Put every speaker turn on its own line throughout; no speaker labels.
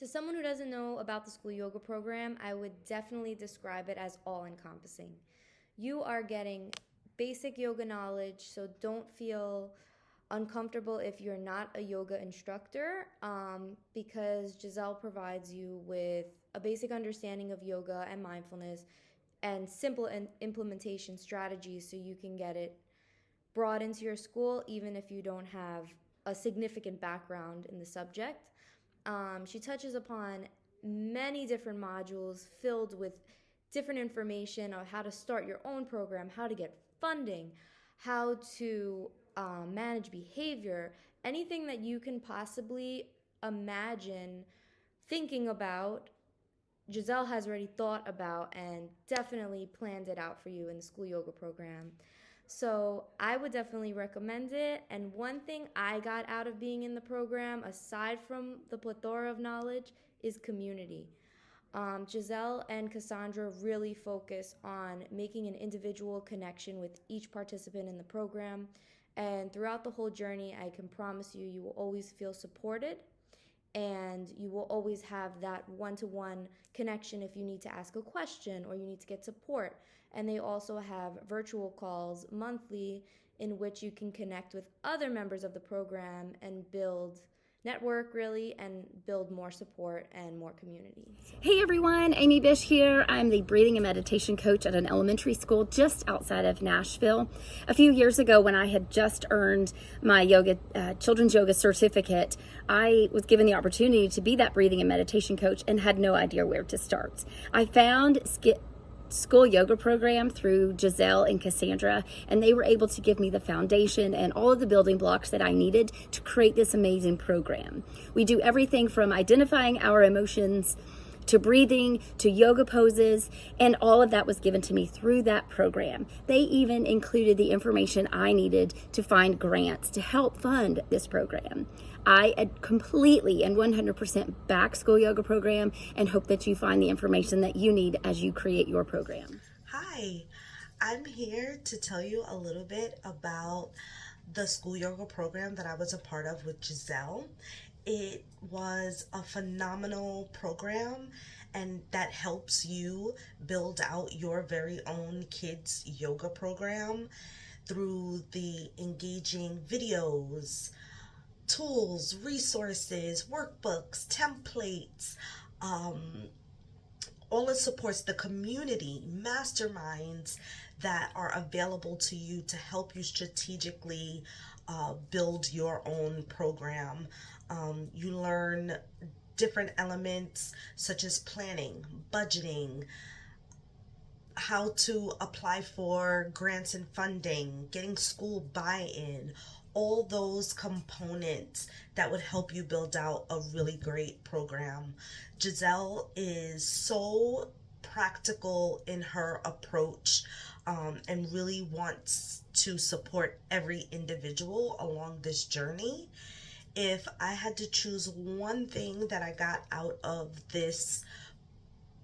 To someone who doesn't know about the school yoga program, I would definitely describe it as all encompassing. You are getting basic yoga knowledge, so don't feel uncomfortable if you're not a yoga instructor, because Giselle provides you with a basic understanding of yoga and mindfulness and simple implementation strategies so you can get it brought into your school even if you don't have a significant background in the subject. She touches upon many different modules filled with different information on how to start your own program, how to get funding, how to manage behavior, anything that you can possibly imagine thinking about. Giselle has already thought about and definitely planned it out for you in the school yoga program. So I would definitely recommend it. And one thing I got out of being in the program, aside from the plethora of knowledge, is community. Giselle and Cassandra really focus on making an individual connection with each participant in the program. And throughout the whole journey, I can promise you, you will always feel supported and you will always have that one-to-one connection if you need to ask a question or you need to get support. And they also have virtual calls monthly in which you can connect with other members of the program and build network really and build more support and more community. So.
Hey everyone, Amy Bish here. I'm the breathing and meditation coach at an elementary school just outside of Nashville. A few years ago, when I had just earned my children's yoga certificate, I was given the opportunity to be that breathing and meditation coach and had no idea where to start. I found school yoga program through Giselle and Cassandra, and they were able to give me the foundation and all of the building blocks that I needed to create this amazing program. We do everything from identifying our emotions to breathing to yoga poses, and all of that was given to me through that program. They even included the information I needed to find grants to help fund this program. I completely and 100% back school yoga program and hope that you find the information that you need as you create your program.
Hi, I'm here to tell you a little bit about the school yoga program that I was a part of with Giselle. It was a phenomenal program and that helps you build out your very own kids yoga program through the engaging videos, tools, resources, workbooks, templates. All it supports the community, masterminds that are available to you to help you strategically build your own program. You learn different elements such as planning, budgeting, how to apply for grants and funding, getting school buy-in, all those components that would help you build out a really great program. Giselle is so practical in her approach and really wants to support every individual along this journey. If I had to choose one thing that I got out of this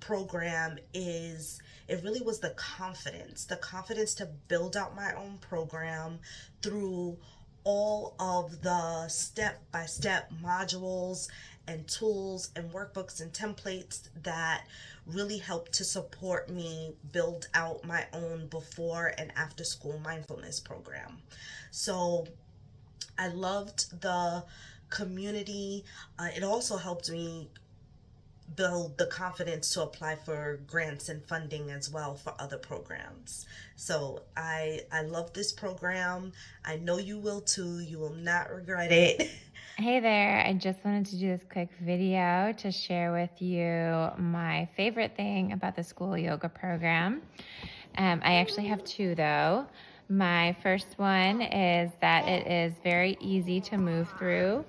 program, is it really was the confidence to build out my own program through all of the step-by-step modules and tools and workbooks and templates that really helped to support me build out my own before and after school mindfulness program. So I loved the community. It also helped me build the confidence to apply for grants and funding as well for other programs. So I love this program. I know you will too. You will not regret it.
Hey there, I just wanted to do this quick video to share with you my favorite thing about the school yoga program. I actually have two though. My first one is that it is very easy to move through.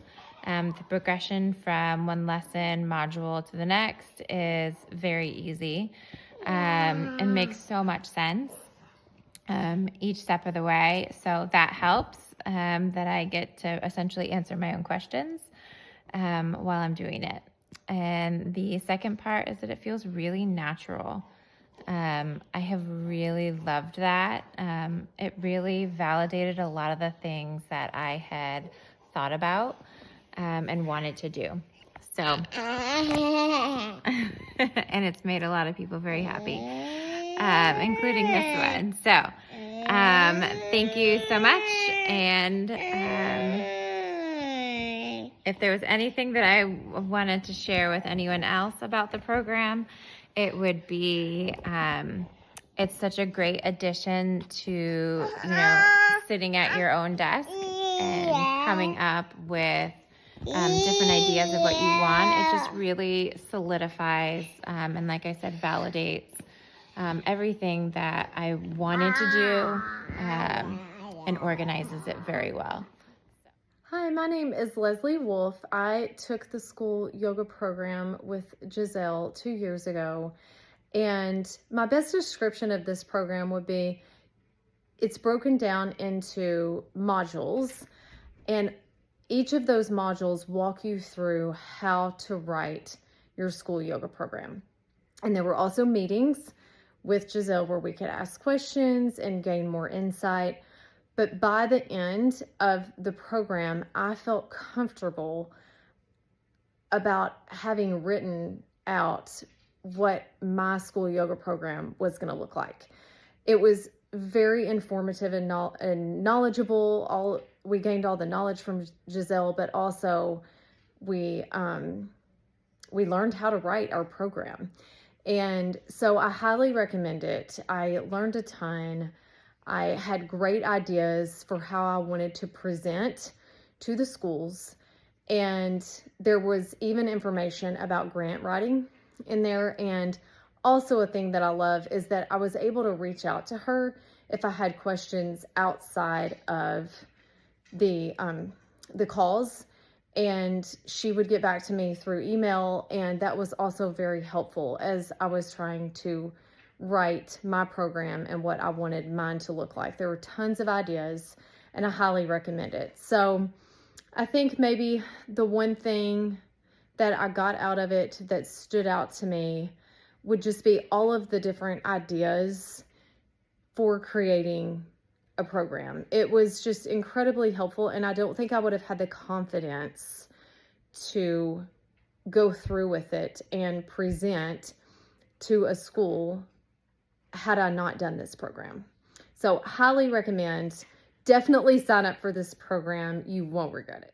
The progression from one lesson module to the next is very easy and makes so much sense each step of the way. So that helps that I get to essentially answer my own questions while I'm doing it. And the second part is that it feels really natural. I have really loved that. It really validated a lot of the things that I had thought about and wanted to do. So, and it's made a lot of people very happy, including this one. So, thank you so much. And if there was anything that I wanted to share with anyone else about the program, it would be it's such a great addition to, sitting at your own desk and coming up with different ideas of what you want. It just really solidifies and, like I said, validates everything that I wanted to do and organizes it very well.
Hi, my name is Leslie Wolf. I took the school yoga program with Giselle 2 years ago, and my best description of this program would be it's broken down into modules, and each of those modules walk you through how to write your school yoga program. And there were also meetings with Giselle where we could ask questions and gain more insight. But by the end of the program, I felt comfortable about having written out what my school yoga program was going to look like. It was very informative and knowledgeable. We gained all the knowledge from Giselle, but also we learned how to write our program. And so I highly recommend it. I learned a ton. I had great ideas for how I wanted to present to the schools. And there was even information about grant writing in there. And also a thing that I love is that I was able to reach out to her if I had questions outside of the calls, and she would get back to me through email. And that was also very helpful as I was trying to write my program and what I wanted mine to look like. There were tons of ideas, and I highly recommend it. So I think maybe the one thing that I got out of it that stood out to me would just be all of the different ideas for creating a program. It was just incredibly helpful, and I don't think I would have had the confidence to go through with it and present to a school had I not done this program. So highly recommend. Definitely sign up for this program. You won't regret it.